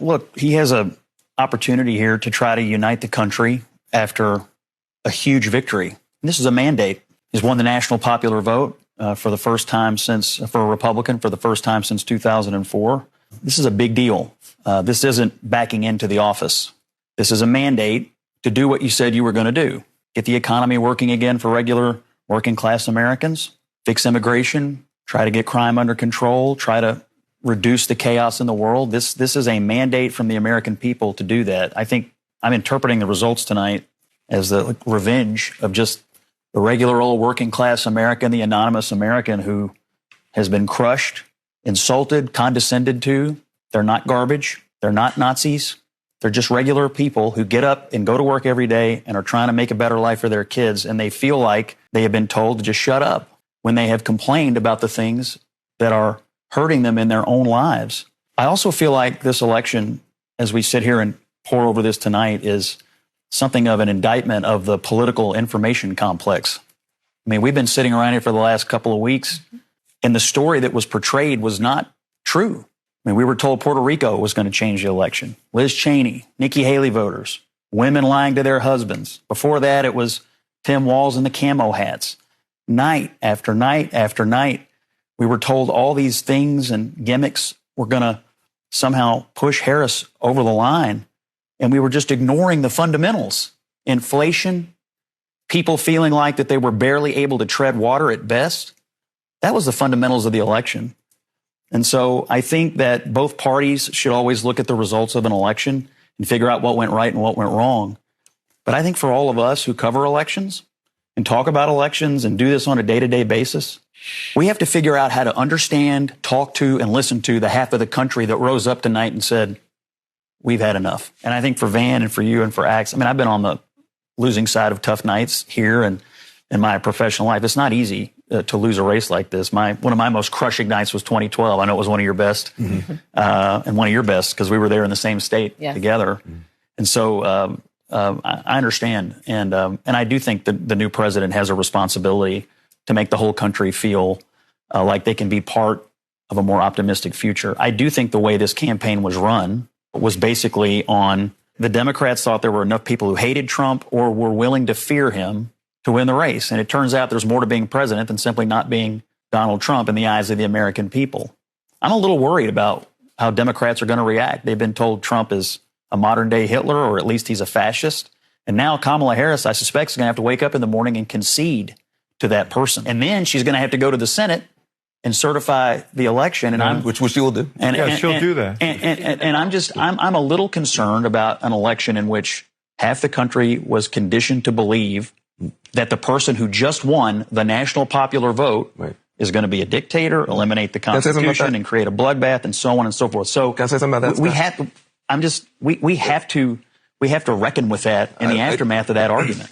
Look, he has an opportunity here to try to unite the country after a huge victory. And this is a mandate. He's won the national popular vote for the first time for a Republican, for the first time since 2004. This is a big deal. This isn't backing into the office. This is a mandate to do what you said you were going to do. Get the economy working again for regular working class Americans, fix immigration, try to get crime under control, try to reduce the chaos in the world. This is a mandate from the American people to do that. I think I'm interpreting the results tonight as the revenge of just the regular old working class American, the anonymous American who has been crushed, insulted, condescended to. They're not garbage. They're not Nazis. They're just regular people who get up and go to work every day and are trying to make a better life for their kids. And they feel like they have been told to just shut up when they have complained about the things that are hurting them in their own lives. I also feel like this election, as we sit here and pour over this tonight, is something of an indictment of the political information complex. I mean, we've been sitting around here for the last couple of weeks, and the story that was portrayed was not true. I mean, we were told Puerto Rico was going to change the election. Liz Cheney, Nikki Haley voters, women lying to their husbands. Before that, it was Tim Walz and the camo hats. Night after night after night, we were told all these things and gimmicks were going to somehow push Harris over the line. And we were just ignoring the fundamentals. Inflation, people feeling like that they were barely able to tread water at best. That was the fundamentals of the election. And so I think that both parties should always look at the results of an election and figure out what went right and what went wrong. But I think for all of us who cover elections and talk about elections and do this on a day-to-day basis, we have to figure out how to understand, talk to, and listen to the half of the country that rose up tonight and said, we've had enough. And I think for Van and for you and for Axe, I mean, I've been on the losing side of tough nights here and in my professional life. It's not easy to lose a race like this. One of my most crushing nights was 2012. I know it was one of your best and one of your best because we were there in the same state together. Mm-hmm. And so I understand. And I do think that the new president has a responsibility to make the whole country feel like they can be part of a more optimistic future. I do think the way this campaign was run was basically on the Democrats thought there were enough people who hated Trump or were willing to fear him to win the race. And it turns out there's more to being president than simply not being Donald Trump in the eyes of the American people. I'm a little worried about how Democrats are going to react. They've been told Trump is a modern day Hitler, or at least he's a fascist. And now Kamala Harris, I suspect, is going to have to wake up in the morning and concede to that person. And then she's going to have to go to the Senate and certify the election. And which she will do. She'll do that. And I'm a little concerned about an election in which half the country was conditioned to believe that the person who just won the national popular vote is going to be a dictator, eliminate the Constitution, and create a bloodbath, and so on and so forth. So can I say something about that? we have to reckon with that in the aftermath of that argument.